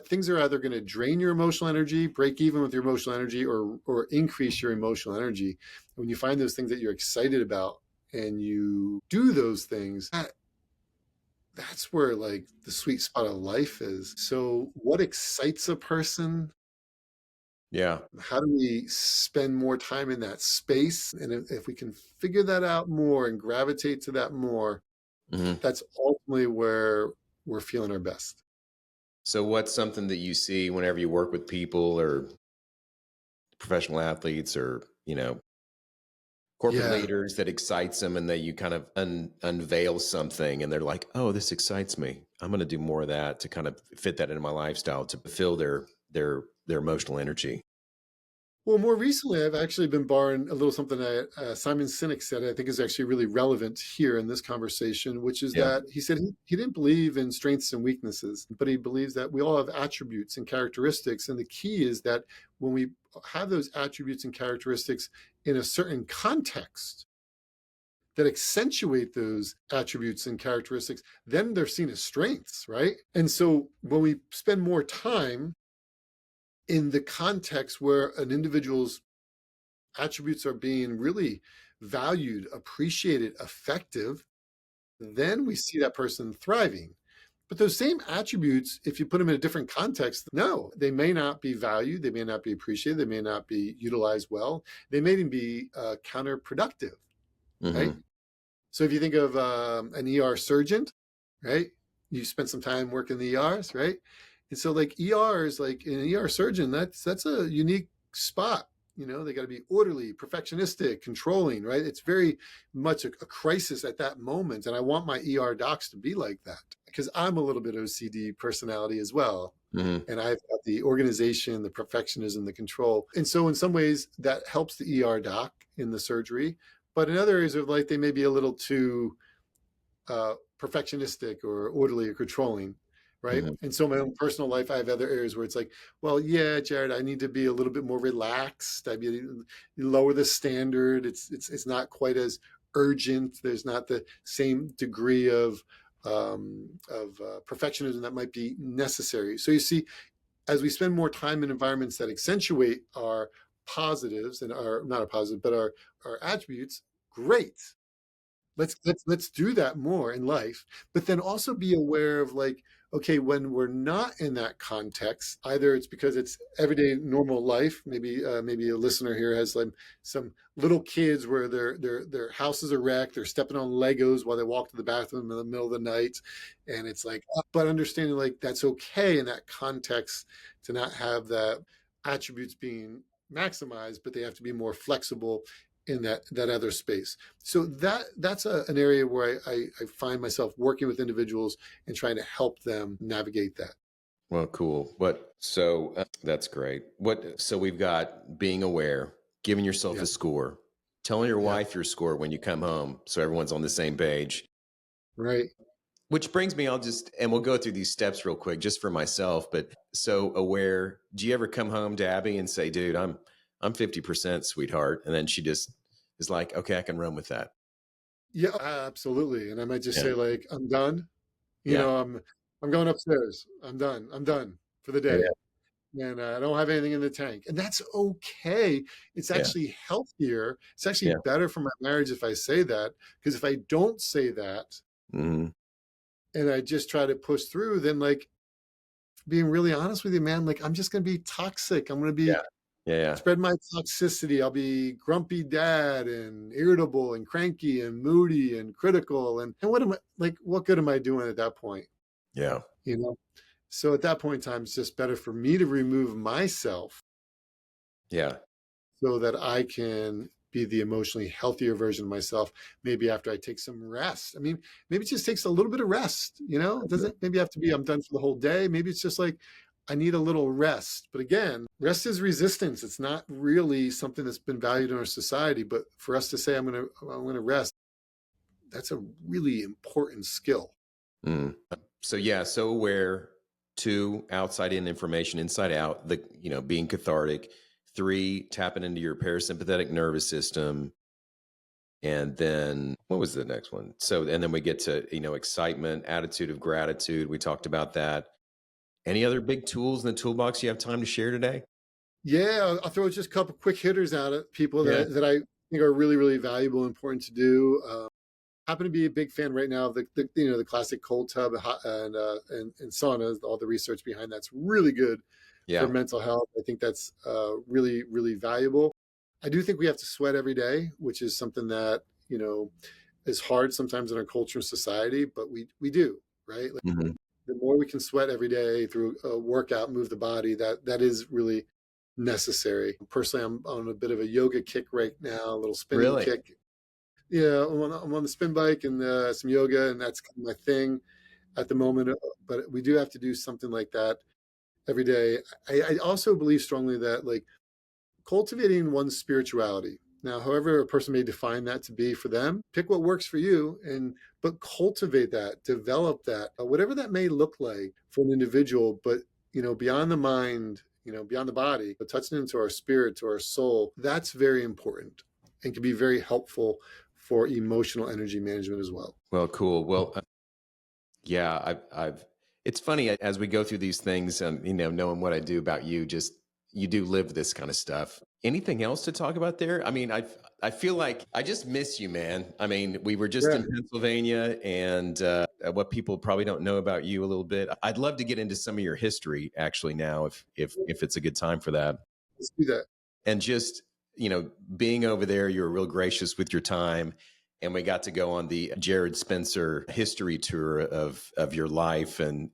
Speaker 2: things are either going to drain your emotional energy, break even with your emotional energy, or increase your emotional energy. When you find those things that you're excited about and you do those things, that's where like the sweet spot of life is. So what excites a person?
Speaker 1: Yeah.
Speaker 2: How do we spend more time in that space? And if we can figure that out more and gravitate to that more,
Speaker 1: Hmm.
Speaker 2: that's ultimately where we're feeling our best.
Speaker 1: So what's something that you see whenever you work with people or professional athletes or, corporate
Speaker 2: Yeah.
Speaker 1: leaders that excites them and that you kind of unveil something and they're like, oh, this excites me. I'm going to do more of that to kind of fit that into my lifestyle to fulfill their emotional energy.
Speaker 2: Well, more recently, I've actually been borrowing a little something that Simon Sinek said I think is actually really relevant here in this conversation, which is
Speaker 1: Yeah.
Speaker 2: that he said he didn't believe in strengths and weaknesses, but he believes that we all have attributes and characteristics. And the key is that when we have those attributes and characteristics in a certain context that accentuate those attributes and characteristics, then they're seen as strengths, right? And so when we spend more time in the context where an individual's attributes are being really valued, appreciated, effective, then we see that person thriving. But those same attributes, if you put them in a different context, no, they may not be valued, they may not be appreciated, they may not be utilized well, they may even be counterproductive, right?
Speaker 1: Hmm.
Speaker 2: So if you think of an ER surgeon, right? You spent some time working the ERs, right? And so like ERs, like an ER surgeon, that's a unique spot. You know, they got to be orderly, perfectionistic, controlling, right? It's very much a crisis at that moment. And I want my ER docs to be like that because I'm a little bit OCD personality as well.
Speaker 1: Hmm.
Speaker 2: And I've got the organization, the perfectionism, the control. And so in some ways that helps the ER doc in the surgery. But in other areas of life, they may be a little too perfectionistic or orderly or controlling, right?
Speaker 1: Hmm.
Speaker 2: And so in my own personal life, I have other areas where it's like, well, yeah, Jarrod, I need to be a little bit more relaxed. I mean, lower the standard. It's not quite as urgent. There's not the same degree of perfectionism that might be necessary. So you see, as we spend more time in environments that accentuate our positives and our not our positive, but our attributes, great. Let's do that more in life, but then also be aware of like, okay, when we're not in that context, either it's because it's everyday normal life. Maybe a listener here has like some little kids where their houses are wrecked, they're stepping on Legos while they walk to the bathroom in the middle of the night, and it's like, but understanding like that's okay in that context to not have the attributes being maximized, but they have to be more flexible in that other space. So that's an area where I find myself working with individuals and trying to help them navigate that.
Speaker 1: Well, cool. That's great. So we've got being aware, giving yourself
Speaker 2: Yeah,
Speaker 1: a score, telling your
Speaker 2: yeah,
Speaker 1: wife your score when you come home so everyone's on the same page.
Speaker 2: right.
Speaker 1: Which brings me, and we'll go through these steps real quick just for myself, but so aware, do you ever come home to Abby and say, dude, I'm 50%, sweetheart? And then she just is like, okay, I can run with that.
Speaker 2: Yeah, absolutely. And I might just
Speaker 1: Yeah.
Speaker 2: say like, I'm done. You
Speaker 1: Yeah.
Speaker 2: know, I'm going upstairs. I'm done. I'm done for the
Speaker 1: Yeah.
Speaker 2: day. And I don't have anything in the tank. And that's okay. It's
Speaker 1: Yeah.
Speaker 2: actually healthier. It's actually
Speaker 1: Yeah.
Speaker 2: better for my marriage if I say that. Because if I don't say that
Speaker 1: Hmm.
Speaker 2: and I just try to push through, then like being really honest with you, man, like I'm just going to be toxic. I'm going to be
Speaker 1: Yeah. Yeah.
Speaker 2: spread my toxicity. I'll be grumpy dad and irritable and cranky and moody and critical. And what am I like? What good am I doing at that point?
Speaker 1: Yeah.
Speaker 2: You know? So at that point in time, it's just better for me to remove myself
Speaker 1: Yeah.
Speaker 2: so that I can be the emotionally healthier version of myself. Maybe after I take some rest. I mean, maybe it just takes a little bit of rest, you know? It doesn't maybe have to be I'm done for the whole day. Maybe it's just like I need a little rest. But again, rest is resistance. It's not really something that's been valued in our society. But for us to say I'm gonna rest, that's a really important skill.
Speaker 1: Mm. So yeah, so aware. Two, outside in information, inside out. Being cathartic. Three, tapping into your parasympathetic nervous system. And then what was the next one? So, and then we get to, excitement, attitude of gratitude. We talked about that. Any other big tools in the toolbox you have time to share today?
Speaker 2: Yeah, I'll throw just a couple quick hitters out at people
Speaker 1: Yeah.
Speaker 2: that I think are really, really valuable and important to do. Happen to be a big fan right now of the classic cold tub and sauna. All the research behind that's really good for
Speaker 1: Yeah.
Speaker 2: mental health. I think that's really, really valuable. I do think we have to sweat every day, which is something that is hard sometimes in our culture and society, but we do, right? Like,
Speaker 1: Hmm.
Speaker 2: the more we can sweat every day through a workout, move the body, that is really necessary. Personally, I'm on a bit of a yoga kick right now, a little spinning
Speaker 1: Really?
Speaker 2: kick. Yeah, I'm on the spin bike and some yoga, and that's kind of my thing at the moment. But we do have to do something like that every day. I also believe strongly that like cultivating one's spirituality. Now, however a person may define that to be for them, pick what works for you, and but cultivate that, develop that, whatever that may look like for an individual. But beyond the mind, beyond the body, but touching into our spirit, to our soul, that's very important and can be very helpful for emotional energy management as well.
Speaker 1: Well, cool. Well, yeah, I've, it's funny as we go through these things, knowing what I do about you, just you do live this kind of stuff. Anything else to talk about there? I mean, I feel like I just miss you, man. I mean, we were just
Speaker 2: Yeah,
Speaker 1: in Pennsylvania, and what people probably don't know about you a little bit. I'd love to get into some of your history actually now, if it's a good time for that.
Speaker 2: let's do that.
Speaker 1: And just being over there, you were real gracious with your time, and we got to go on the Jarrod Spencer history tour of your life, and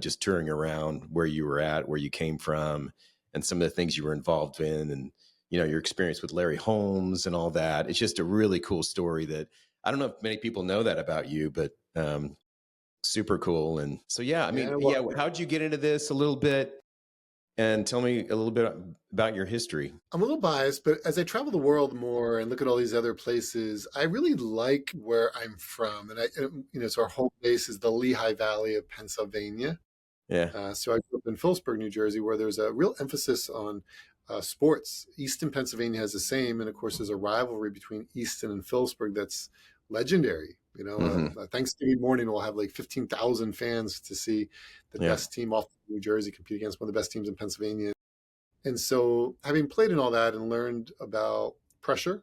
Speaker 1: just touring around where you were at, where you came from, and some of the things you were involved in, and your experience with Larry Holmes and all that. It's just a really cool story that I don't know if many people know that about you, but super cool. And so yeah, I mean,
Speaker 2: Yeah, well,
Speaker 1: yeah, how'd you get into this a little bit? And tell me a little bit about your history.
Speaker 2: I'm a little biased, but as I travel the world more and look at all these other places, I really like where I'm from. So our home base is the Lehigh Valley of Pennsylvania.
Speaker 1: Yeah.
Speaker 2: So I grew up in Phillipsburg, New Jersey, where there's a real emphasis on sports. Easton, Pennsylvania has the same. And of course, there's a rivalry between Easton and Phillipsburg that's legendary.
Speaker 1: Hmm.
Speaker 2: Thanksgiving morning, we'll have like 15,000 fans to see the
Speaker 1: Yeah.
Speaker 2: best team off New Jersey compete against one of the best teams in Pennsylvania. And so, having played in all that and learned about pressure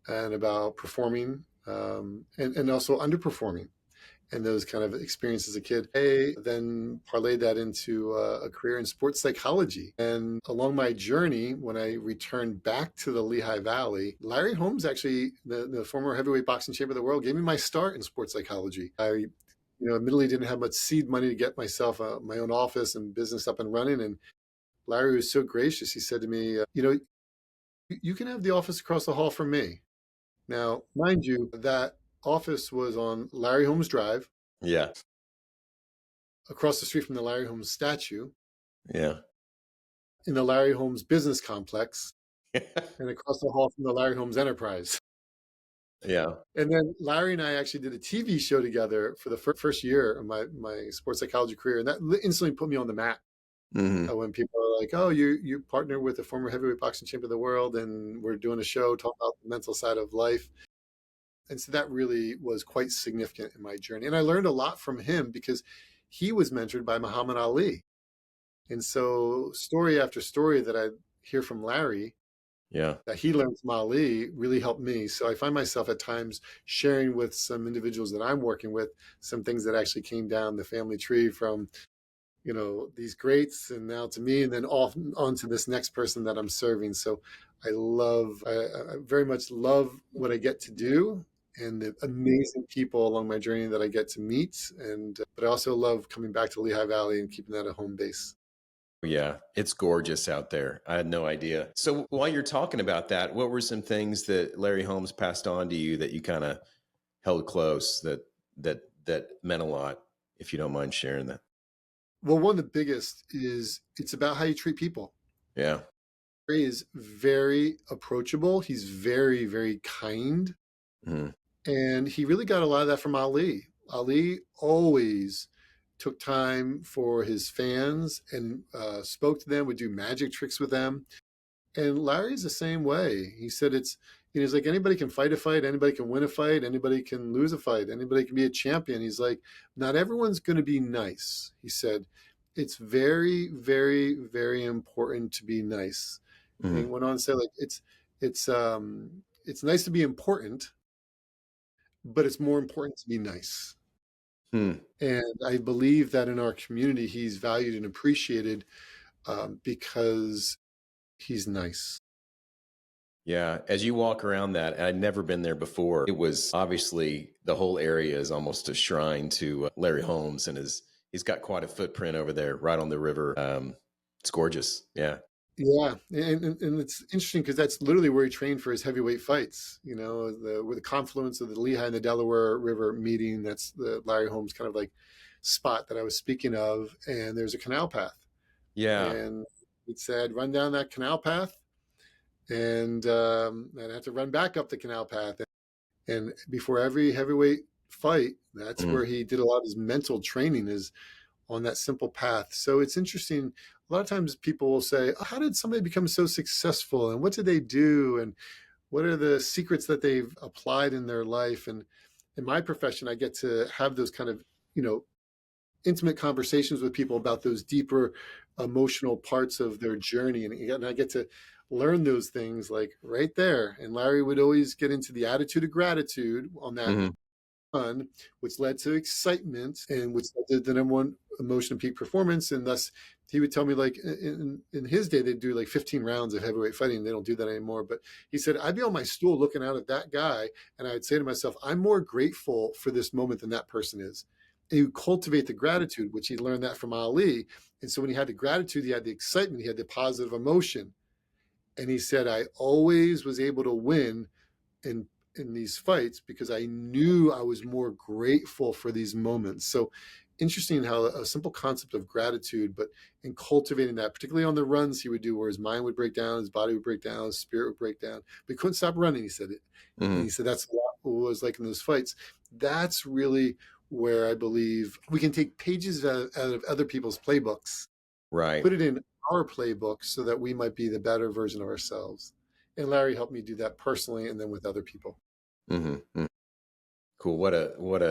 Speaker 2: and about performing and also underperforming and those kind of experiences as a kid, I then parlayed that into a career in sports psychology. And along my journey, when I returned back to the Lehigh Valley, Larry Holmes, actually, the former heavyweight boxing champion of the world, gave me my start in sports psychology. I admittedly didn't have much seed money to get myself my own office and business up and running. And Larry was so gracious. He said to me, you can have the office across the hall from me. Now, mind you, that office was on Larry Holmes Drive,
Speaker 1: Yeah.
Speaker 2: across the street from the Larry Holmes statue,
Speaker 1: Yeah.
Speaker 2: in the Larry Holmes business complex, and across the hall from the Larry Holmes Enterprise.
Speaker 1: Yeah.
Speaker 2: And then Larry and I actually did a TV show together for the first year of my sports psychology career. And that instantly put me on the map.
Speaker 1: Hmm.
Speaker 2: When people are like, "Oh, you partner with a former heavyweight boxing champion of the world, and we're doing a show talking about the mental side of life." And so that really was quite significant in my journey. And I learned a lot from him because he was mentored by Muhammad Ali. And so story after story that I hear from Larry
Speaker 1: Yeah.
Speaker 2: that he learned from Ali really helped me. So I find myself at times sharing with some individuals that I'm working with some things that actually came down the family tree from these greats and now to me, and then off on to this next person that I'm serving. So I very much love what I get to do and the amazing people along my journey that I get to meet. But I also love coming back to Lehigh Valley and keeping that a home base.
Speaker 1: Yeah. It's gorgeous out there. I had no idea. So while you're talking about that, what were some things that Larry Holmes passed on to you that you kind of held close that meant a lot, if you don't mind sharing that?
Speaker 2: Well, one of the biggest is it's about how you treat people.
Speaker 1: Yeah.
Speaker 2: He is very approachable. He's very, very kind.
Speaker 1: Hmm.
Speaker 2: And he really got a lot of that from Ali. Ali always took time for his fans and spoke to them, would do magic tricks with them. And Larry's the same way. He said he's like anybody can fight a fight, anybody can win a fight, anybody can lose a fight, anybody can be a champion. He's like, not everyone's going to be nice. He said, it's very, very, very important to be nice. And he
Speaker 1: Hmm.
Speaker 2: went on to say, like, it's nice to be important, but it's more important to be nice.
Speaker 1: Hmm.
Speaker 2: And I believe that in our community, he's valued and appreciated because he's nice.
Speaker 1: Yeah, as you walk around that, and I'd never been there before. It was obviously the whole area is almost a shrine to Larry Holmes, and he's got quite a footprint over there, right on the river. It's gorgeous. Yeah,
Speaker 2: Yeah, and it's interesting because that's literally where he trained for his heavyweight fights. Where the confluence of the Lehigh and the Delaware River meeting. That's the Larry Holmes kind of like spot that I was speaking of. And there's a canal path,
Speaker 1: yeah,
Speaker 2: and he said, run down that canal path, and I'd have to run back up the canal path. And before every heavyweight fight, that's
Speaker 1: Hmm.
Speaker 2: where he did a lot of his mental training is on that simple path. So it's interesting. A lot of times people will say, oh, how did somebody become so successful? And what did they do? And what are the secrets that they've applied in their life? And in my profession, I get to have those kind of, you know, intimate conversations with people about those deeper emotional parts of their journey. And I get to learn those things like right there. And Larry would always get into the attitude of gratitude on that
Speaker 1: Hmm.
Speaker 2: fun, which led to excitement and which led to the number one emotion peak performance. And thus, he would tell me, like, in his day, they'd do like 15 rounds of heavyweight fighting. They don't do that anymore. But he said, I'd be on my stool looking out at that guy, and I'd say to myself, I'm more grateful for this moment than that person is. And he would cultivate the gratitude, which he learned that from Ali. And so when he had the gratitude, he had the excitement, he had the positive emotion. And he said, I always was able to win in these fights because I knew I was more grateful for these moments. So interesting how a simple concept of gratitude, but in cultivating that, particularly on the runs he would do where his mind would break down, his body would break down, his spirit would break down, but he couldn't stop running. He said it. And he
Speaker 1: Hmm.
Speaker 2: said that's what it was like in those fights. That's really where I believe we can take pages out of other people's playbooks,
Speaker 1: Right.
Speaker 2: put it in our playbook so that we might be the better version of ourselves. And Larry helped me do that personally and then with other people.
Speaker 1: Hmm. Cool. What a what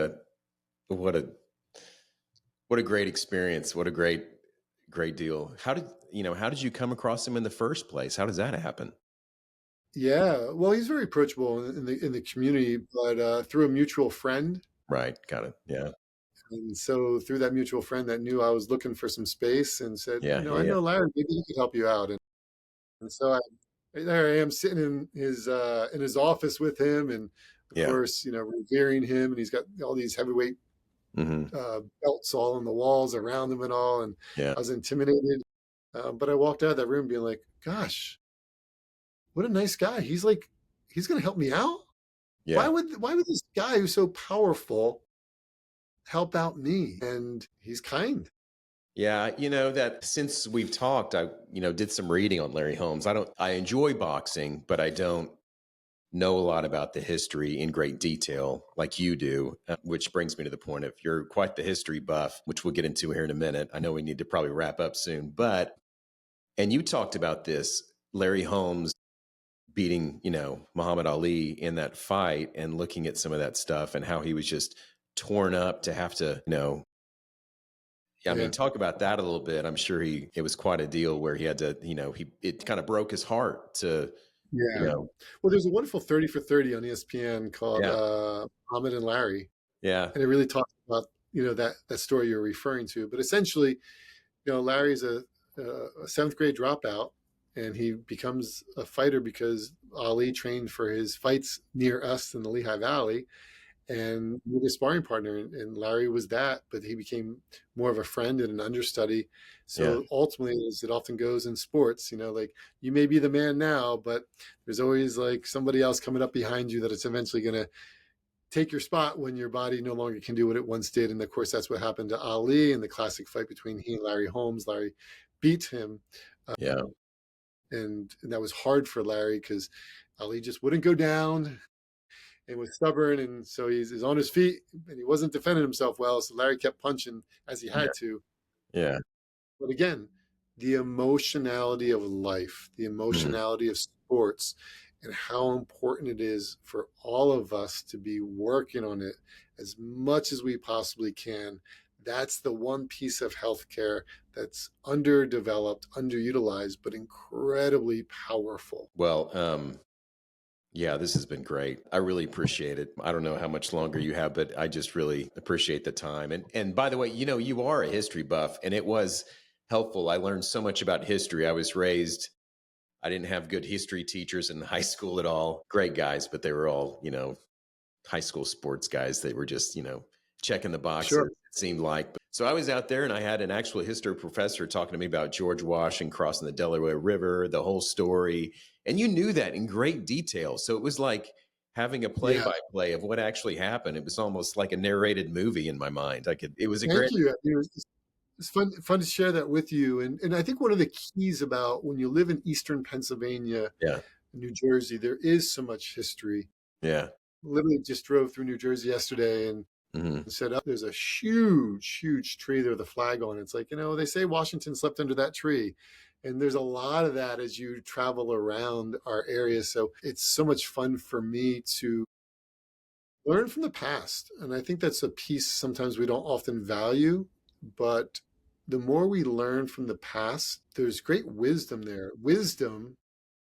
Speaker 1: a great experience. What a great deal. How did you come across him in the first place? How does that happen?
Speaker 2: Yeah, well, he's very approachable in the community, but through a mutual friend,
Speaker 1: Right. Got it. Yeah.
Speaker 2: and so through that mutual friend that knew I was looking for some space, and said,
Speaker 1: Yeah.
Speaker 2: you know,
Speaker 1: Yeah.
Speaker 2: I
Speaker 1: Yeah.
Speaker 2: know Larry, maybe he could help you out, and so there I am sitting in his office with him, and of
Speaker 1: Yeah.
Speaker 2: course, you know, revering him, and he's got all these heavyweight
Speaker 1: Hmm.
Speaker 2: belts all on the walls around him and all, and
Speaker 1: Yeah.
Speaker 2: I was intimidated, but I walked out of that room being like, gosh, what a nice guy. He's like, he's going to help me out.
Speaker 1: Yeah.
Speaker 2: Why would this guy who's so powerful help out me? And he's kind.
Speaker 1: Yeah, that since we've talked, I, did some reading on Larry Holmes. I enjoy boxing, but I don't know a lot about the history in great detail like you do, which brings me to the point of you're quite the history buff, which we'll get into here in a minute. I know we need to probably wrap up soon, and you talked about this, Larry Holmes beating, Muhammad Ali in that fight and looking at some of that stuff and how he was just torn up to have to, yeah, I
Speaker 2: Yeah.
Speaker 1: mean, talk about that a little bit. I'm sure it was quite a deal where he had to, it kind of broke his heart to, you
Speaker 2: Yeah.
Speaker 1: know,
Speaker 2: Well, there's a wonderful 30 for 30 on ESPN called
Speaker 1: yeah,
Speaker 2: Muhammad and Larry.
Speaker 1: yeah,
Speaker 2: And it really talks about, you know, that story you're referring to. But essentially, you know, Larry's a seventh grade dropout, and he becomes a fighter because Ali trained for his fights near us in the Lehigh Valley and with a sparring partner. And Larry was that, but he became more of a friend and an understudy.
Speaker 1: yeah,
Speaker 2: So ultimately, as it often goes in sports, you know, like you may be the man now, but there's always like somebody else coming up behind you that it's eventually going to take your spot when your body no longer can do what it once did. And of course, that's what happened to Ali in the classic fight between he and Larry Holmes. Larry beat him.
Speaker 1: yeah,
Speaker 2: And that was hard for Larry because Ali just wouldn't go down and was stubborn. And so he's on his feet and he wasn't defending himself well. So Larry kept punching as he
Speaker 1: yeah,
Speaker 2: had to.
Speaker 1: yeah,
Speaker 2: But again, the emotionality of life, the
Speaker 1: mhm.
Speaker 2: emotionality of sports, and how important it is for all of us to be working on it as much as we possibly can. That's the one piece of healthcare that's underdeveloped, underutilized, but incredibly powerful.
Speaker 1: Well, yeah, this has been great. I really appreciate it. I don't know how much longer you have, but I just really appreciate the time. And by the way, you are a history buff, and it was helpful. I learned so much about history. I didn't have good history teachers in high school at all. Great guys, but they were all, high school sports guys. They were just, checking the boxes,
Speaker 2: Sure.
Speaker 1: it seemed like. So I was out there and I had an actual history professor talking to me about George Washington crossing the Delaware River, the whole story. And you knew that in great detail. So it was like having a play
Speaker 2: Yeah.
Speaker 1: by play of what actually happened. It was almost like a narrated movie in my mind. It was a
Speaker 2: Thank
Speaker 1: great,
Speaker 2: you. It's fun to share that with you. And I think one of the keys about when you live in Eastern Pennsylvania,
Speaker 1: yeah.
Speaker 2: New Jersey, there is so much history.
Speaker 1: Yeah.
Speaker 2: Literally just drove through New Jersey yesterday and
Speaker 1: Hmm.
Speaker 2: said, oh, there's a huge, huge tree there with a flag on it. It's like, they say Washington slept under that tree. And there's a lot of that as you travel around our area. So it's so much fun for me to learn from the past. And I think that's a piece sometimes we don't often value, but the more we learn from the past, there's great wisdom there. Wisdom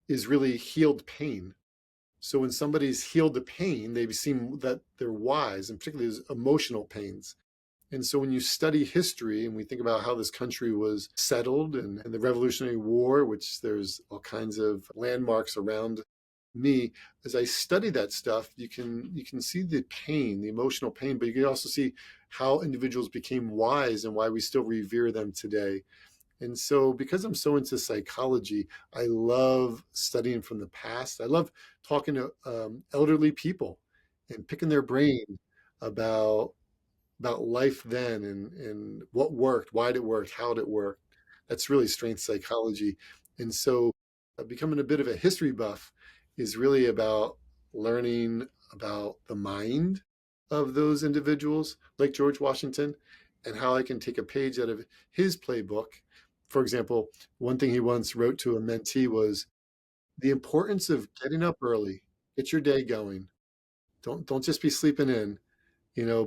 Speaker 2: is really healed pain. So when somebody's healed the pain, they seem that they're wise, and particularly emotional pains. And so when you study history and we think about how this country was settled and the Revolutionary War, which there's all kinds of landmarks around me, as I study that stuff, you can see the pain, the emotional pain, but you can also see how individuals became wise and why we still revere them today. And so, because I'm so into psychology, I love studying from the past. I love talking to elderly people and picking their brain about life then and what worked, why it worked, how it worked. That's really strength psychology. And so, becoming a bit of a history buff is really about learning about the mind of those individuals, like George Washington, and how I can take a page out of his playbook. For example, one thing he once wrote to a mentee was the importance of getting up early, get your day going. Don't just be sleeping in,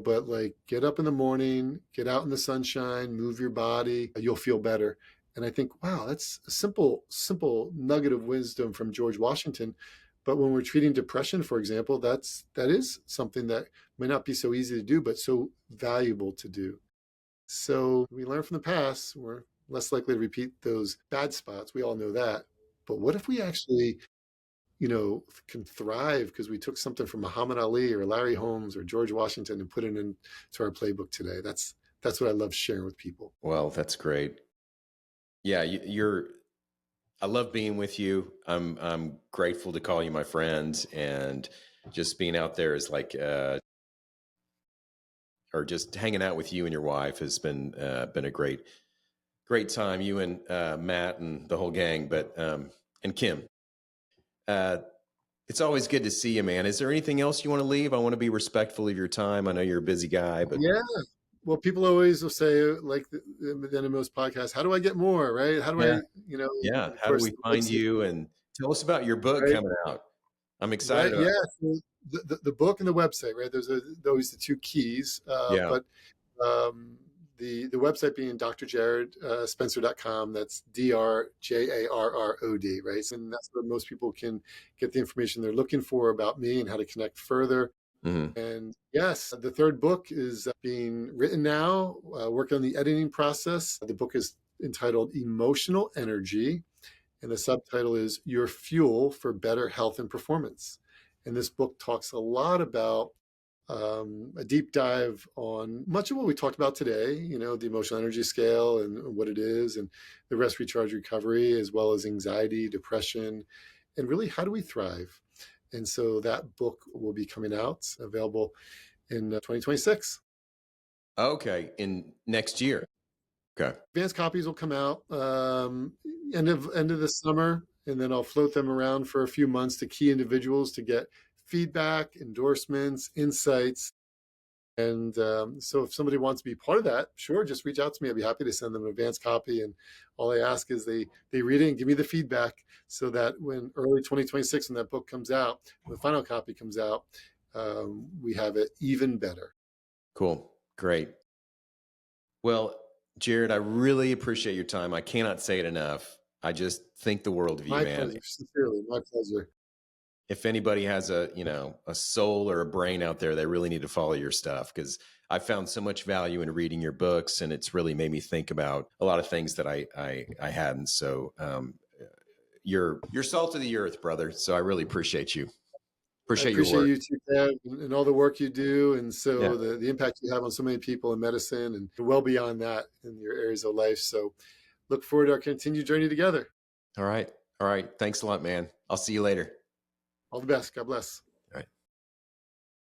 Speaker 2: but like get up in the morning, get out in the sunshine, move your body, you'll feel better. And I think, wow, that's a simple, simple nugget of wisdom from George Washington. But when we're treating depression, for example, that is something that may not be so easy to do, but so valuable to do. So we learn from the past, we're less likely to repeat those bad spots. We all know that. But what if we actually can thrive because we took something from Muhammad Ali or Larry Holmes or George Washington and put it into our playbook today? That's what I love sharing with people.
Speaker 1: Well, that's great. Yeah, you're. I love being with you. I'm grateful to call you my friend, and just being out there is like, or just hanging out with you and your wife has been a great time. You and Matt and the whole gang, but and Kim. Uh, it's always good to see you, man. Is there anything else you want to leave? I want to be respectful of your time. I know you're a busy guy, but
Speaker 2: Yeah. Well, people always will say, like then in most podcasts, how do I get more? Right? How do
Speaker 1: yeah,
Speaker 2: I,
Speaker 1: yeah.
Speaker 2: and of
Speaker 1: How do
Speaker 2: course,
Speaker 1: we
Speaker 2: the
Speaker 1: find
Speaker 2: books,
Speaker 1: you? And tell us about your book
Speaker 2: right?
Speaker 1: coming out. I'm excited
Speaker 2: Right.
Speaker 1: about
Speaker 2: Yeah.
Speaker 1: that.
Speaker 2: So the book and the website, right? Those are always the two keys.
Speaker 1: Yeah.
Speaker 2: But um, the website being drjarrodspencer.com. That's DRJARROD, right? And that's where most people can get the information they're looking for about me and how to connect further.
Speaker 1: Hmm.
Speaker 2: And yes, the third book is being written now, working on the editing process. The book is entitled Emotional Energy, and the subtitle is Your Fuel for Better Health and Performance. And this book talks a lot about a deep dive on much of what we talked about today, the emotional energy scale and what it is, and the rest, recharge, recovery, as well as anxiety, depression, and really how do we thrive. And so that book will be coming out, available in 2026.
Speaker 1: Okay. In next year. Okay.
Speaker 2: Advanced copies will come out end of the summer, and then I'll float them around for a few months to key individuals to get feedback, endorsements, insights. And so if somebody wants to be part of that, sure, just reach out to me. I'd be happy to send them an advanced copy. And all I ask is they read it and give me the feedback so that when early 2026, when that book comes out, when the final copy comes out, we have it even better.
Speaker 1: Cool. Great. Well, Jarrod, I really appreciate your time. I cannot say it enough. I just think the world of you,
Speaker 2: My
Speaker 1: man.
Speaker 2: pleasure, sincerely, my pleasure.
Speaker 1: If anybody has a soul or a brain out there, they really need to follow your stuff, because I found so much value in reading your books, and it's really made me think about a lot of things that I hadn't. So you're salt of the earth, brother. So I really appreciate you.
Speaker 2: I
Speaker 1: Appreciate your
Speaker 2: appreciate
Speaker 1: work.
Speaker 2: you too, Kev, and all the work you do. And
Speaker 1: Yeah.
Speaker 2: so the impact you have on so many people in medicine and well beyond that in your areas of life. So look forward to our continued journey together.
Speaker 1: All right. All right. Thanks a lot, man. I'll see you later.
Speaker 2: All the best. God bless.